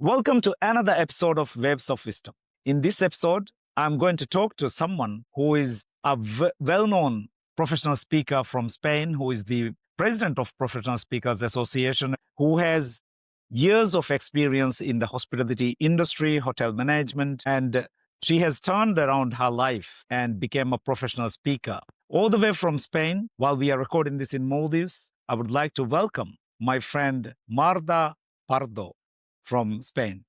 Welcome to another episode of Waves of Wisdom. In this episode, I'm going to talk to someone who is a well-known professional speaker from Spain, who is the president of Professional Speakers Association, who has years of experience in the hospitality industry, hotel management, and she has turned around her life and became a professional speaker. All the way from Spain, while we are recording this in Maldives, I would like to welcome my friend Marta Pardo from Spain.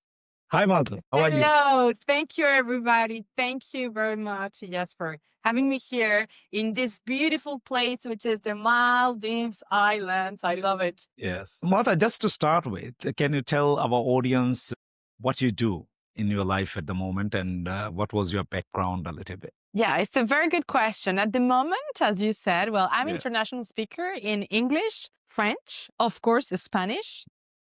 Hi, Marta. How are you? Hello. Thank you, everybody. Thank you very much, Iyaz, for having me here in this beautiful place, which is the Maldives Islands. I love it. Yes. Marta, just to start with, can you tell our audience what you do in your life at the moment and what was your background a little bit? Yeah, it's a very good question. At the moment, as you said, well, I'm Yeah. international speaker in English, French, of course, Spanish.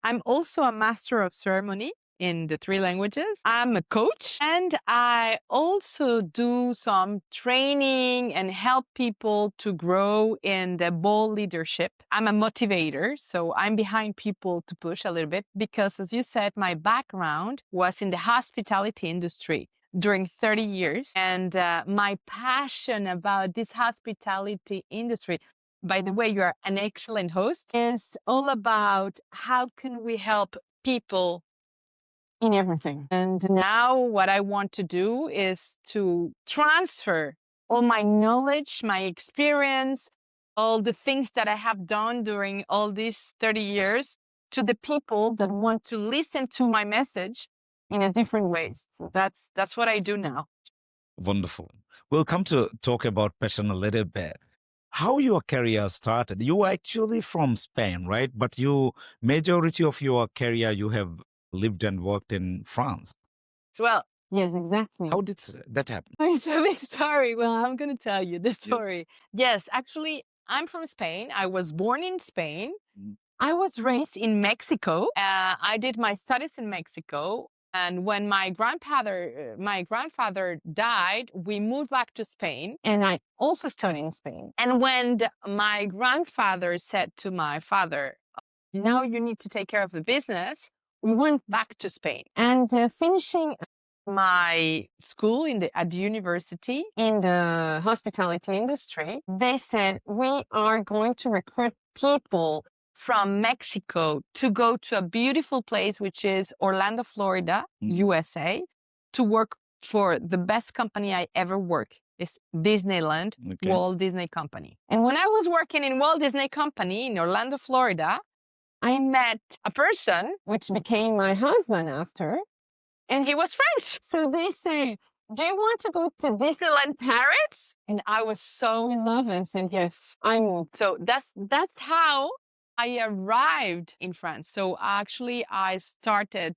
I'm also a master of ceremony in the 3 languages. I'm a coach and I also do some training and help people to grow in the bold leadership. I'm a motivator, so I'm behind people to push a little bit because, as you said, my background was in the hospitality industry during 30 years. And my passion about this hospitality industry, by the way, you're an excellent host, is all about how can we help people in everything. And now what I want to do is to transfer all my knowledge, my experience, all the things that I have done during all these 30 years to the people that want to listen to my message in a different way. So that's what I do now. Wonderful. We'll come to talk about passion a little bit. How your career started? You were actually from Spain, right? But majority of your career, you have lived and worked in France. Well, yes, exactly. How did that happen? It's a big story. Well, I'm going to tell you the story. Yes, actually, I'm from Spain. I was born in Spain. Mm. I was raised in Mexico. I did my studies in Mexico. And when my grandfather died, we moved back to Spain. And I also studied in Spain. And when my grandfather said to my father, now you need to take care of the business, we went back to Spain. And finishing my school at the university in the hospitality industry, they said, we are going to recruit people from Mexico to go to a beautiful place, which is Orlando, Florida, USA, to work for the best company I ever worked. It's Disneyland, Okay. Walt Disney Company. And when I was working in Walt Disney Company in Orlando, Florida, I met a person, which became my husband after, and he was French. So they say, do you want to go to Disneyland Paris? And I was so in love and said, yes, I moved. So that's how I arrived in France. So actually I started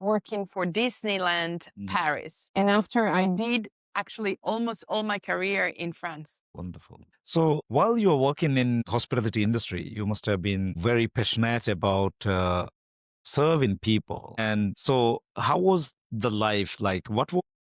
working for Disneyland Paris. And after I did actually almost all my career in France. Wonderful. So while you were working in hospitality industry, you must have been very passionate about serving people. And so how was the life like? What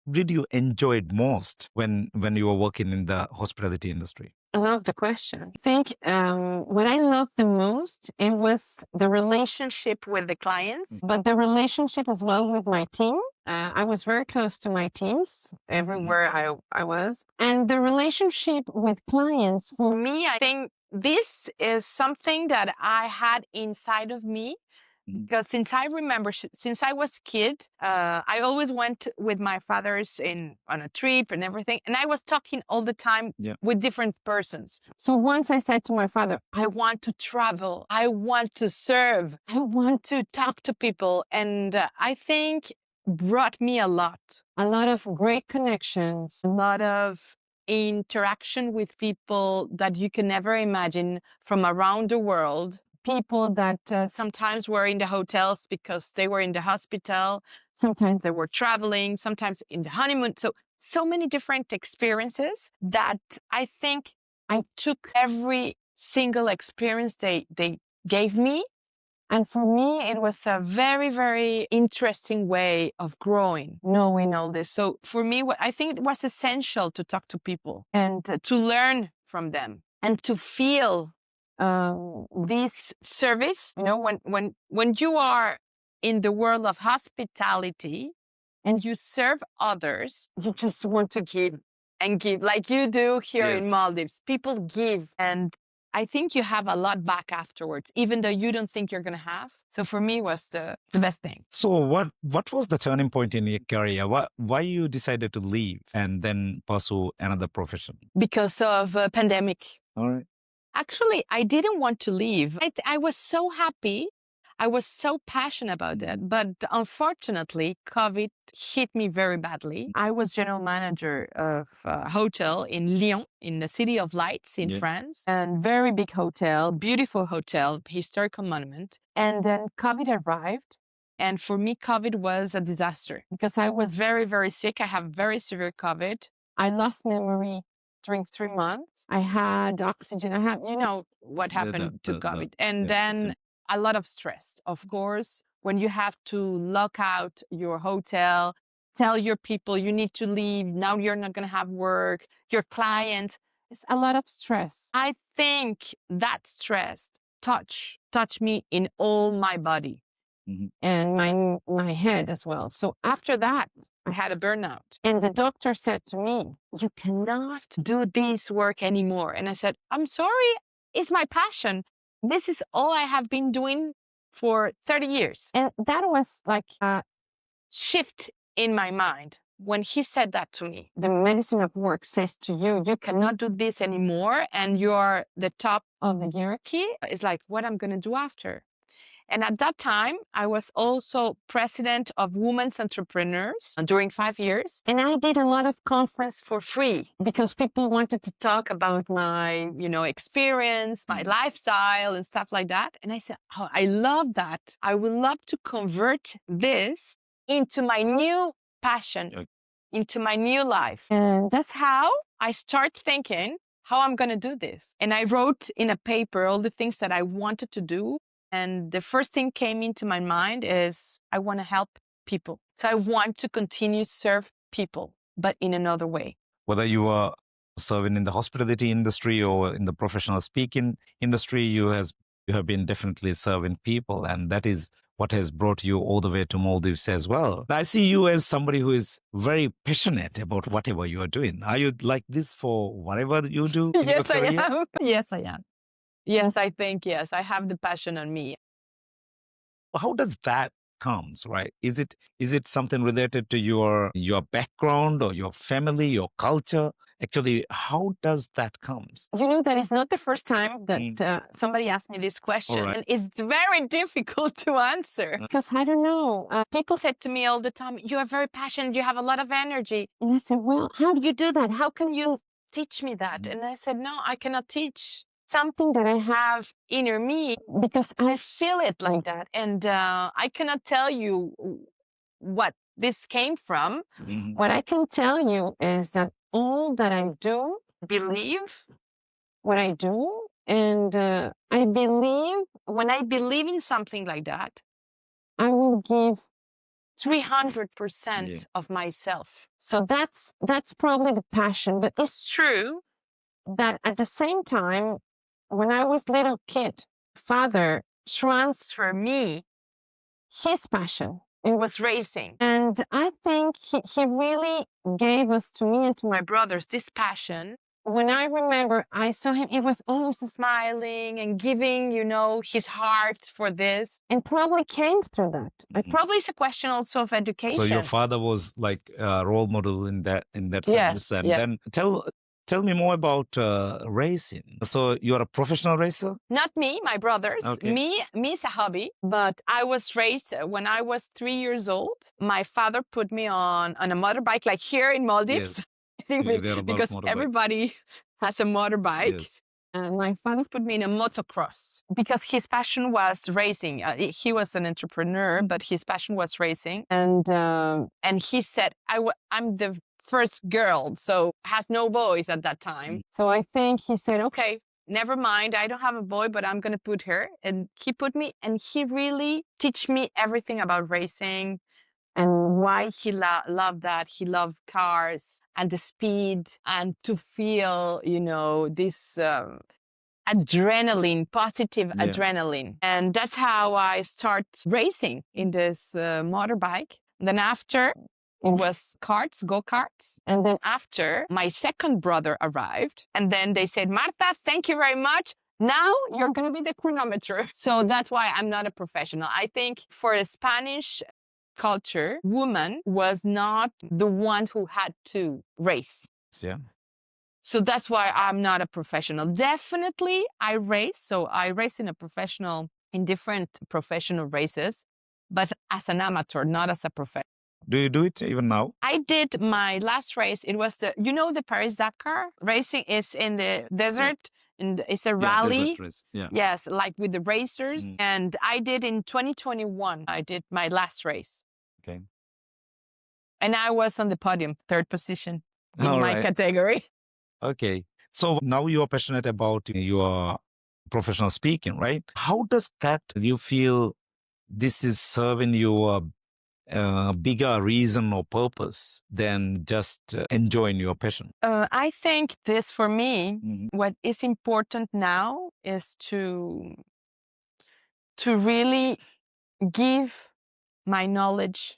did you enjoy most when you were working in the hospitality industry? I love the question. I think what I loved the most, it was the relationship with the clients, but the relationship as well with my team. I was very close to my teams everywhere I was. And the relationship with clients, for me, I think this is something that I had inside of me. Because since I remember, since I was a kid, I always went with my fathers on a trip and everything. And I was talking all the time with different persons. So once I said to my father, I want to travel. I want to serve. I want to talk to people. And I think brought me a lot of great connections, a lot of interaction with people that you can never imagine from around the world. People that sometimes were in the hotels because they were in the hospital. Sometimes they were traveling, sometimes in the honeymoon. So many different experiences that I think I took every single experience they gave me. And for me, it was a very, very interesting way of growing, knowing all this. So for me, I think it was essential to talk to people and to learn from them and to feel this service. You know, when you are in the world of hospitality and you serve others, you just want to give and give like you do here in Yes. Maldives. People give, and I think you have a lot back afterwards, even though you don't think you're going to have. So for me, it was the best thing. So what was the turning point in your career? Why you decided to leave and then pursue another profession? Because of a pandemic. All right. Actually, I didn't want to leave. I was so happy. I was so passionate about it. But unfortunately, COVID hit me very badly. I was general manager of a hotel in Lyon, in the City of Lights in France. And very big hotel, beautiful hotel, historical monument. And then COVID arrived. And for me, COVID was a disaster because I was very, very sick. I have very severe COVID. I lost memory during 3 months. I had oxygen. I had, you know, what happened to COVID. And then a lot of stress, of course, when you have to lock out your hotel, tell your people you need to leave. Now you're not going to have work, your clients. It's a lot of stress. I think that stress touched me in all my body. And my head as well. So after that, I had a burnout. And the doctor said to me, you cannot do this work anymore. And I said, I'm sorry, it's my passion. This is all I have been doing for 30 years. And that was like a shift in my mind. When he said that to me, the medicine of work says to you, you cannot do this anymore. And you're the top of the hierarchy. It's like, what I'm going to do after? And at that time, I was also president of Women's Entrepreneurs during 5 years. And I did a lot of conference for free because people wanted to talk about my, experience, my lifestyle and stuff like that. And I said, oh, I love that. I would love to convert this into my new passion, into my new life. And that's how I start thinking how I'm going to do this. And I wrote in a paper all the things that I wanted to do. And the first thing came into my mind is I want to help people. So I want to continue serve people, but in another way. Whether you are serving in the hospitality industry or in the professional speaking industry, you have been definitely serving people, and that is what has brought you all the way to Maldives as well. I see you as somebody who is very passionate about whatever you are doing. Are you like this for whatever you do in your career? I am. Yes, I am. Yes, I think, yes, I have the passion on me. How does that comes, right? Is it something related to your background or your family, your culture? Actually, how does that comes? That is not the first time that somebody asked me this question. All right. And it's very difficult to answer because I don't know. People said to me all the time, you are very passionate, you have a lot of energy. And I said, well, how do you do that? How can you teach me that? And I said, no, I cannot teach something that I have inner me because I feel it like that. And I cannot tell you what this came from. What I can tell you is that all that I do, believe what I do. And I believe, when I believe in something like that, I will give 300% of myself. So that's probably the passion. But it's true that at the same time, when I was little kid, father transferred me his passion. It was racing. And I think he really gave us, to me and to my brothers, this passion. When I remember, I saw him, he was always smiling and giving, his heart for this. And probably came through that. Probably it's a question also of education. So your father was like a role model in that Yes, sense. And yes. then tell me more about racing. So you're a professional racer? Not me, my brothers. Okay. Me is a hobby, but I was raised when I was 3 years old. My father put me on a motorbike, like here in Maldives. Yes. Because motorbike. everybody has a motorbike. Yes. And my father put me in a motocross because his passion was racing. He was an entrepreneur, but his passion was racing. And he said, I'm the first girl, so has no boys at that time. So I think he said, okay, never mind. I don't have a boy, but I'm going to put her. And he put me, and he really teach me everything about racing and why he loved that. He loved cars and the speed and to feel, this adrenaline, positive adrenaline. And that's how I start racing in this motorbike. Then after, it was go-karts. And then after, my second brother arrived. And then they said, Marta, thank you very much. Now you're going to be the chronometer. So that's why I'm not a professional. I think for a Spanish culture, woman was not the one who had to race. Yeah. So that's why I'm not a professional. Definitely I race. So I race in different professional races, but as an amateur, not as a professional. Do you do it even now? I did my last race. It was the Paris-Dakar racing is in the desert. And it's a rally. Desert race. Yeah. Yes, like with the racers. And I did in 2021, I did my last race. Okay. And I was on the podium, third position in All my right. category. Okay. So now you are passionate about your professional speaking, right? How does that you feel this is serving you a bigger reason or purpose than just enjoying your passion? I think this for me, what is important now is to really give my knowledge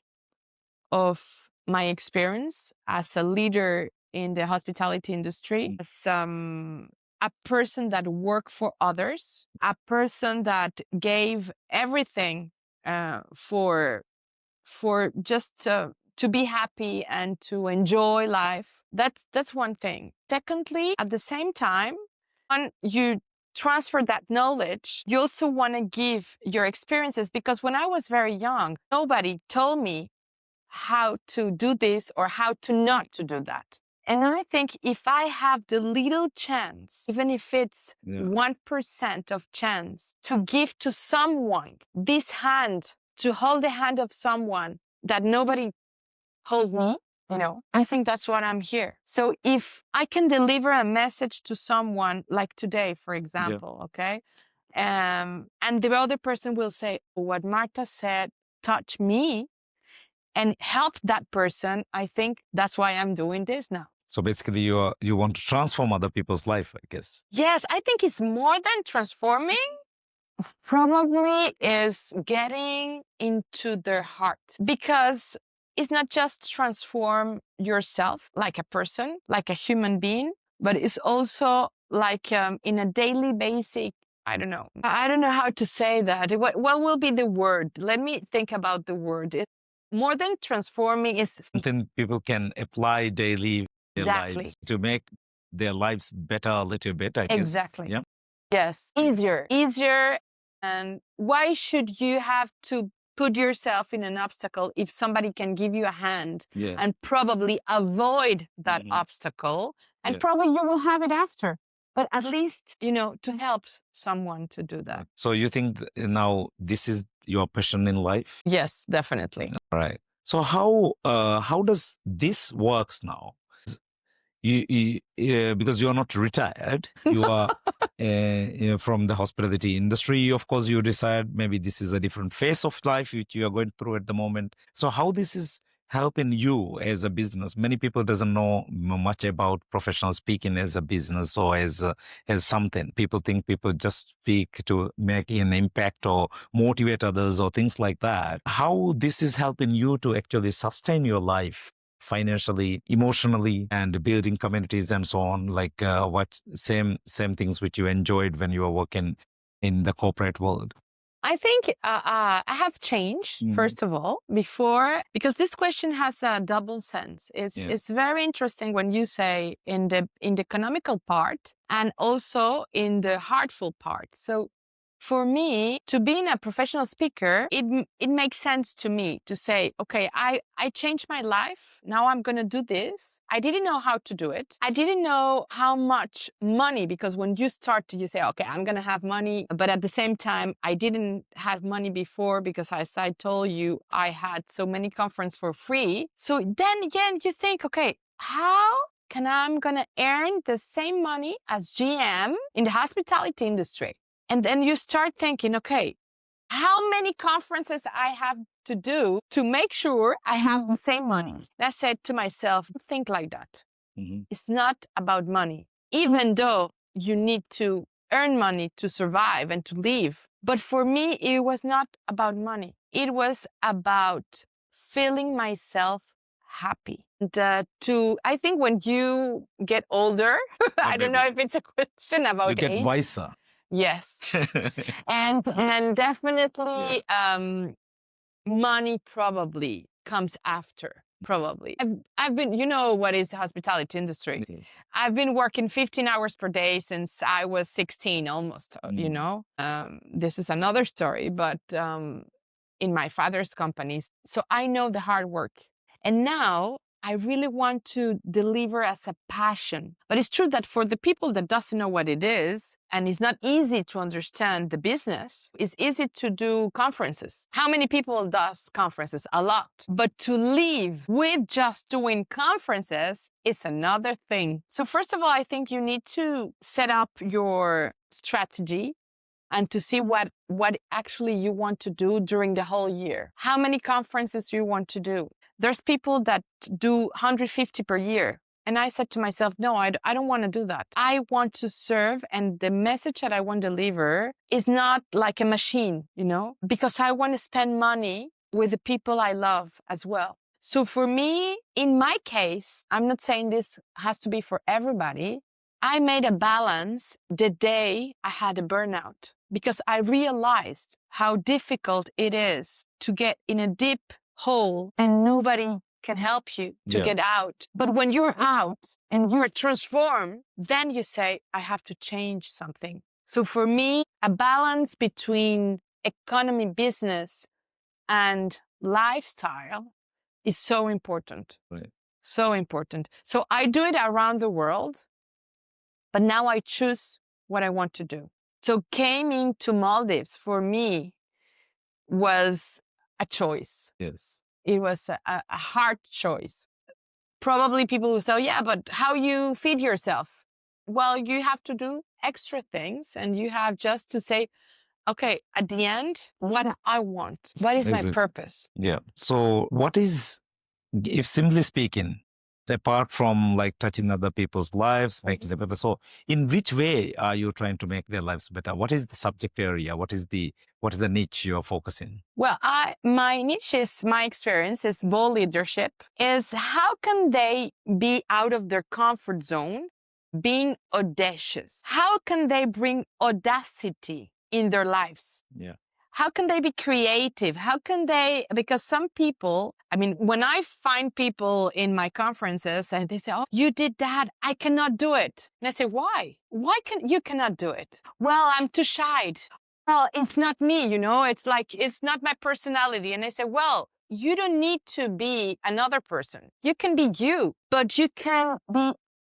of my experience as a leader in the hospitality industry, as a person that worked for others, a person that gave everything for just to be happy and to enjoy life. That's one thing. Secondly, at the same time, when you transfer that knowledge, you also want to give your experiences, because when I was very young, nobody told me how to do this or how to not to do that. And I think if I have the little chance, even if it's 1% of chance, to give to someone this hand, to hold the hand of someone that nobody hold me, I think that's what I'm here. So if I can deliver a message to someone like today, for example, okay, and the other person will say, what Marta said touched me and help that person, I think that's why I'm doing this now. So basically you want to transform other people's life, I guess. Yes, I think it's more than transforming. It's probably is getting into their heart, because it's not just transform yourself like a person, like a human being, but it's also like in a daily basic, I don't know how to say that. What will be the word? Let me think about the word. More than transforming is something people can apply daily in their exactly lives to make their lives better a little bit, I guess. exactly. Yeah. Yes, easier. And why should you have to put yourself in an obstacle if somebody can give you a hand and probably avoid that obstacle, and probably you will have it after. But at least, to help someone to do that. So you think now this is your passion in life? Yes, definitely. All right. So how does this works now? Because you are not retired, you are from the hospitality industry. Of course, you decide maybe this is a different phase of life which you are going through at the moment. So how this is helping you as a business? Many people doesn't know much about professional speaking as a business or as something. People think people just speak to make an impact or motivate others or things like that. How this is helping you to actually sustain your life financially, emotionally, and building communities and so on, like what same things which you enjoyed when you were working in the corporate world? I think I have changed, first of all, before, because this question has a double sense. It's very interesting when you say in the economical part and also in the heartful part. So for me, to being a professional speaker, it makes sense to me to say, okay, I changed my life. Now I'm going to do this. I didn't know how to do it. I didn't know how much money, because when you start to, you say, okay, I'm going to have money. But at the same time, I didn't have money before because, as I told you, I had so many conferences for free. So then again, you think, okay, how can I'm going to earn the same money as GM in the hospitality industry? And then you start thinking, okay, how many conferences I have to do to make sure I have the same money? And I said to myself, think like that. It's not about money, even though you need to earn money to survive and to live. But for me, it was not about money. It was about feeling myself happy. And I think when you get older, I don't know if it's a question about you get age. wiser. Yes. and definitely money probably comes after. Probably. I've been, you know what is the hospitality industry? I've been working 15 hours per day since I was 16 almost, you know. This is another story, but in my father's companies. So I know the hard work. And now I really want to deliver as a passion. But it's true that for the people that doesn't know what it is, and it's not easy to understand the business, it's easy to do conferences. How many people does conferences? A lot. But to live with just doing conferences is another thing. So first of all, I think you need to set up your strategy and to see what actually you want to do during the whole year. How many conferences you want to do? There's people that do 150 per year. And I said to myself, no, I don't want to do that. I want to serve, and the message that I want to deliver is not like a machine, you know, because I want to spend money with the people I love as well. So for me, in my case, I'm not saying this has to be for everybody. I made a balance the day I had a burnout because I realized how difficult it is to get in a deep hole and nobody can help you to get out. But when you're out and you're transformed, then you say, I have to change something. So for me, a balance between economy, business, and lifestyle is so important. Right. So important. So I do it around the world, but now I choose what I want to do. So coming to Maldives for me was a choice. Yes. It was a hard choice. Probably people will say, yeah, but how you feed yourself? Well, you have to do extra things and you have just to say, okay, at the end, what I want, what is my purpose? Yeah. So what is, if simply speaking, apart from like touching other people's lives, making them better, so in which way are you trying to make their lives better? What is the subject area? What is the niche you are focusing? Well, my niche is, my experience is bold leadership, is how can they be out of their comfort zone, being audacious? How can they bring audacity in their lives? Yeah. How can they be creative? How can they, because some people, I mean, when I find people in my conferences and they say, oh, you did that, I cannot do it. And I say, why? Why you cannot do it? Well, I'm too shy. Well, it's not me, you know, it's like, it's not my personality. And I say, well, you don't need to be another person. You can be you, but you can be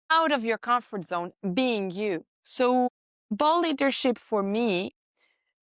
out of your comfort zone being you. So bold leadership for me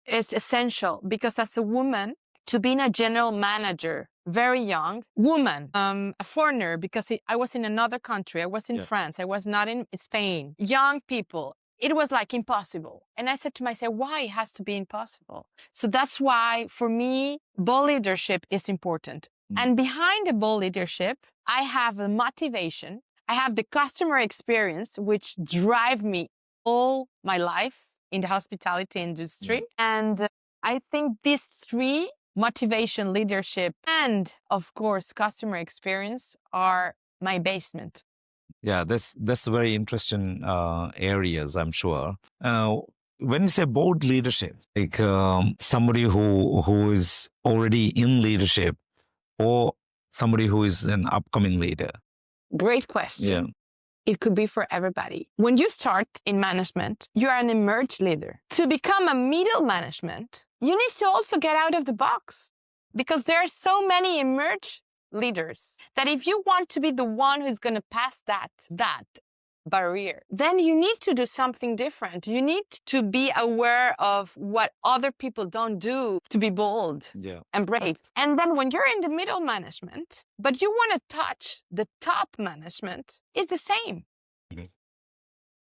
is essential because as a woman, to being a general manager, very young woman, a foreigner, because I was in another country. I was in France. I was not in Spain. Young people, it was like impossible. And I said to myself, why it has to be impossible? So that's why for me, bold leadership is important. And behind the bold leadership, I have a motivation. I have the customer experience, which drive me all my life in the hospitality industry. And I think these three, motivation, leadership, and of course, customer experience, are my basement. Yeah, that's very interesting areas, I'm sure. When you say bold leadership, like somebody who is already in leadership or somebody who is an upcoming leader? Great question. Yeah. It could be for everybody. When you start in management, you are an emerged leader. To become a middle management, you need to also get out of the box because there are so many emerged leaders that if you want to be the one who's going to pass that barrier, then you need to do something different. You need to be aware of what other people don't do to be bold and brave. And then when you're in the middle management, but you want to touch the top management, it's the same.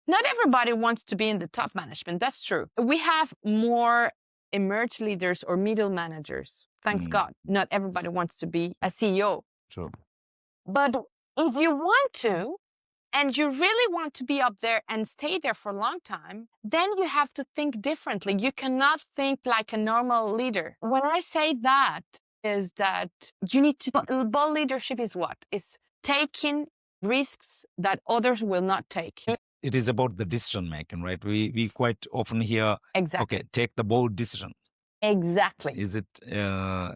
Not everybody wants to be in the top management. That's true. We have more emerged leaders or middle managers. Thanks God. Not everybody wants to be a CEO. True. But if you want to, and you really want to be up there and stay there for a long time, then you have to think differently. You cannot think like a normal leader. When I say that, is that you need to, bold leadership is what? It's taking risks that others will not take. It is about the decision making, right? We quite often hear, Exactly. okay, take the bold decision. Exactly. Is it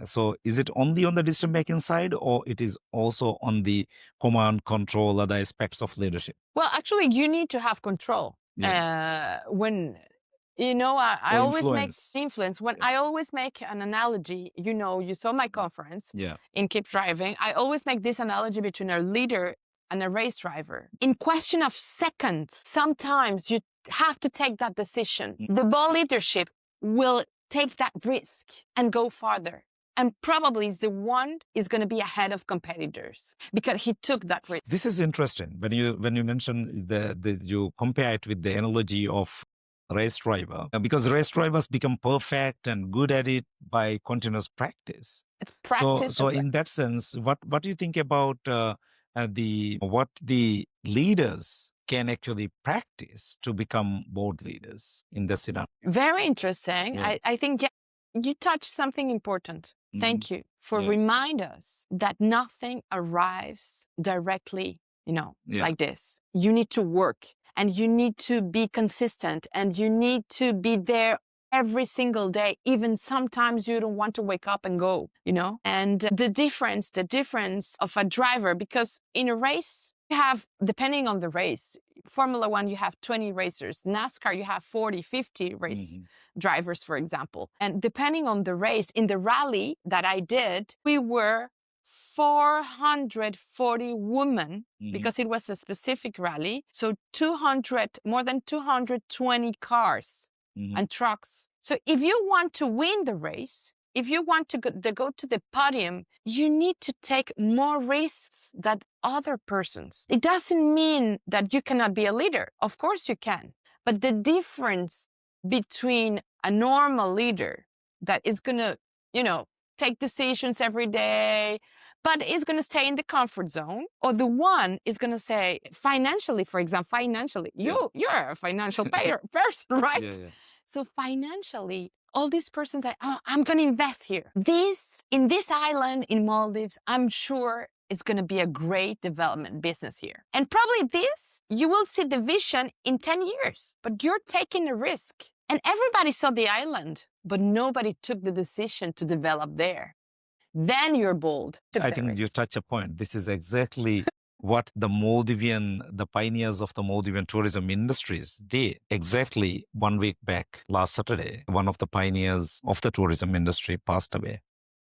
so? Is it only on the decision making side, or it is also on the command, control, other aspects of leadership? Well, actually, you need to have control. When I Or always influence. make influence. When Yeah. I always make an analogy, you saw my conference Yeah. in Keep Driving. I always make this analogy between a leader and a race driver. In question of seconds, sometimes you have to take that decision. The bold leadership will take that risk and go farther. And probably the one is going to be ahead of competitors because he took that risk. This is interesting when you mention you compare it with the analogy of race driver, because race drivers become perfect and good at it by continuous practice. It's practice. So in that sense, what do you think about what the leaders can actually practice to become bold leaders in this scenario? Very interesting. Yeah. I think you touched something important. Thank you for Yeah. remind us that nothing arrives directly, Yeah. like this. You need to work and you need to be consistent and you need to be there every single day. Even sometimes you don't want to wake up and go, and the difference of a driver, because in a race, you have, depending on the race, Formula One, you have 20 racers. NASCAR, you have 40, 50 race drivers, for example. And depending on the race, in the rally that I did, we were 440 women because it was a specific rally. So more than 220 cars and trucks. So if you want to win the race, if you want to go to the podium, you need to take more risks than other persons. It doesn't mean that you cannot be a leader. Of course you can. But the difference between a normal leader that is going to, take decisions every day, but is going to stay in the comfort zone, or the one is going to say financially, for example, you're a financial person, right? Yeah. So financially, all these persons that, I'm going to invest here. In this island in Maldives, I'm sure it's going to be a great development business here. And probably you will see the vision in 10 years, but you're taking a risk. And everybody saw the island, but nobody took the decision to develop there. Then you're bold. I think you touch a point. This is exactly what the pioneers of the Maldivian tourism industries did. Exactly 1 week back, last Saturday, one of the pioneers of the tourism industry passed away.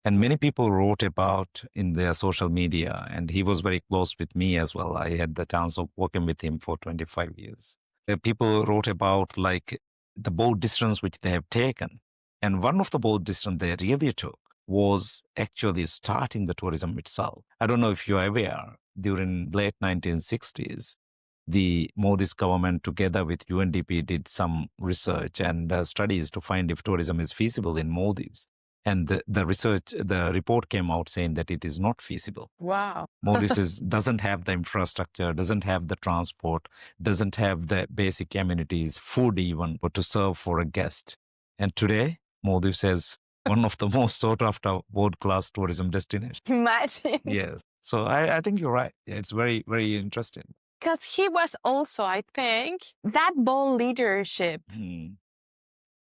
And many people wrote about in their social media, and he was very close with me as well. I had the chance of working with him for 25 years. People wrote about like the bold decisions which they have taken. And one of the bold decisions they really took was actually starting the tourism itself. I don't know if you're aware, during late 1960s, the Modi's government together with UNDP did some research and studies to find if tourism is feasible in Maldives. And the report came out saying that it is not feasible. Wow. Maldives doesn't have the infrastructure, doesn't have the transport, doesn't have the basic amenities, food even, to serve for a guest. And today, Maldives has one of the most sought after world-class tourism destinations. Imagine. Yes. So I think you're right. Yeah, it's very, very interesting. Because he was also, I think, that bold leadership.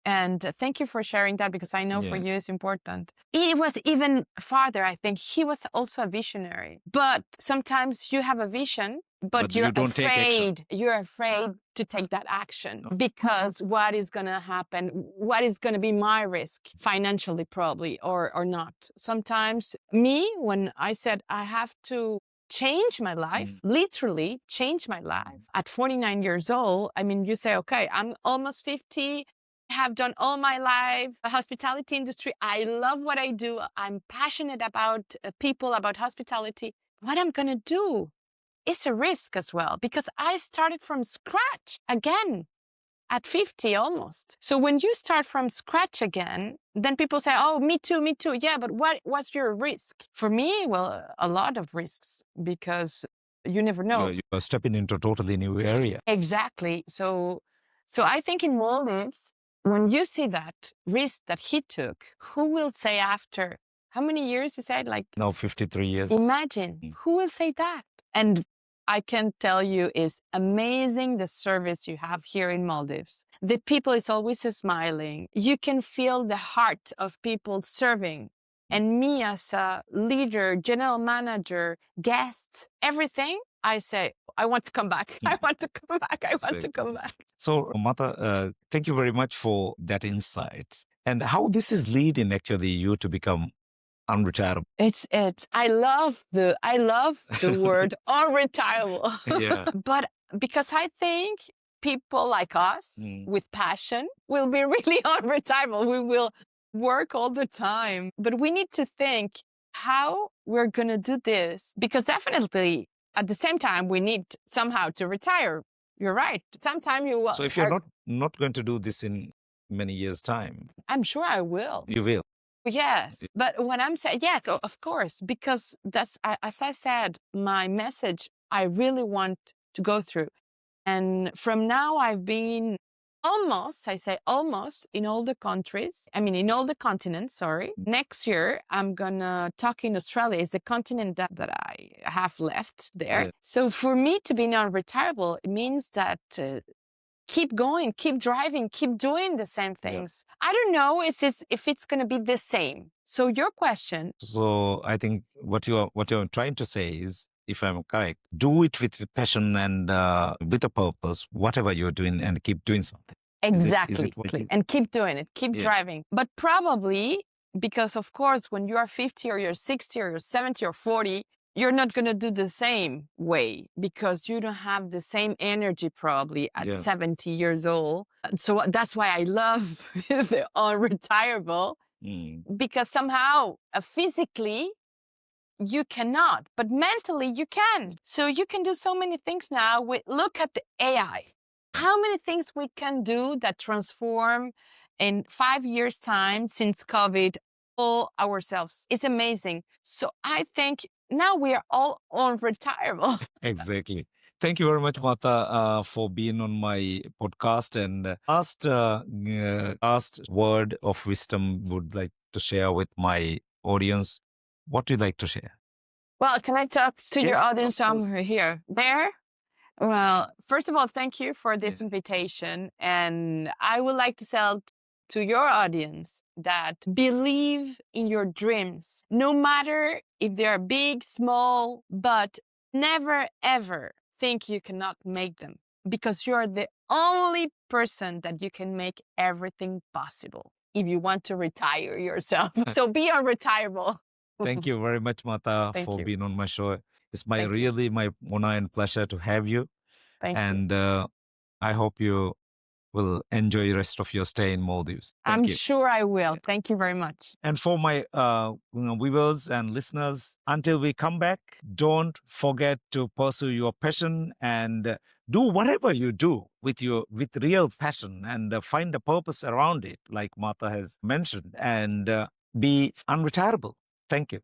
And thank you for sharing that, because I know for you it's important. It was even farther, I think. He was also a visionary. But sometimes you have a vision, but you're don't take action. afraid. You're afraid to take that action because what is going to happen? What is going to be my risk financially, probably, or not? Sometimes when I said I have to change my life, literally change my life at 49 years old. I mean, you say, okay, I'm almost 50. Have done all my life the hospitality industry. I love what I do. I'm passionate about people, about hospitality. What I'm going to do is a risk as well, because I started from scratch again at 50 almost. So when you start from scratch again, then people say, oh, me too. Yeah, but what was your risk? For me, well, a lot of risks, because You never know. You're stepping into a totally new area. Exactly. So I think in Maldives, when you see that risk that he took, who will say after how many years you said? Like Now 53 years. imagine who will say that? And I can tell you it's amazing the service you have here in Maldives. The people is always smiling. You can feel the heart of people serving. And me as a leader, general manager, guest, everything, I say, I want to come back. I want to come back. I want to come back. So, Marta, thank you very much for that insight. And how this is leading actually you to become unretireable. It's I love the word unretireable. Yeah. But because I think people like us with passion will be really unretireable. We will work all the time. But we need to think how we're gonna do this. Because definitely at the same time we need somehow to retire. You're right. Sometime you will. So if you're not going to do this in many years' time, I'm sure I will. you will. Yes, but when I'm saying, yes, of course, because that's, as I said, my message I really want to go through. And from now, I've been almost, I say almost, in all the countries, I mean, in all the continents, sorry. Next year, I'm gonna talk in Australia. It's the continent that I have left there. Yeah. So for me to be non-retirable, it means that keep going, keep driving, keep doing the same things. Yeah. I don't know if it's going to be the same. So your question. So I think what you're trying to say is, if I'm correct, do it with passion and with a purpose, whatever you're doing, and keep doing something. Exactly. And keep doing it, keep driving. But probably because, of course, when you are 50 or you're 60 or you're 70 or 40, you're not going to do the same way because you don't have the same energy probably at 70 years old. So that's why I love the unretireable, because somehow physically you cannot, but mentally you can. So you can do so many things now. Look at the AI. How many things we can do that transform in 5 years' time since COVID all ourselves. It's amazing. So I think now we are all unretireable. Exactly. Thank you very much, Marta, for being on my podcast. And last word of wisdom would like to share with my audience. What do you like to share? Well, can I talk to your audience somewhere here? There? Well, first of all, thank you for this invitation. And I would like to tell to your audience that believe in your dreams, no matter if they are big, small, but never, ever think you cannot make them because you're the only person that you can make everything possible if you want to retire yourself. So be unretireable. Thank you very much, Marta, for being on my show. It's my honor and pleasure to have you. Thank you. And I hope you will enjoy the rest of your stay in Maldives. I'm sure I will. Thank you very much. And for my viewers and listeners, until we come back, don't forget to pursue your passion and do whatever you do with real passion and find a purpose around it, like Martha has mentioned, and be unretireable. Thank you.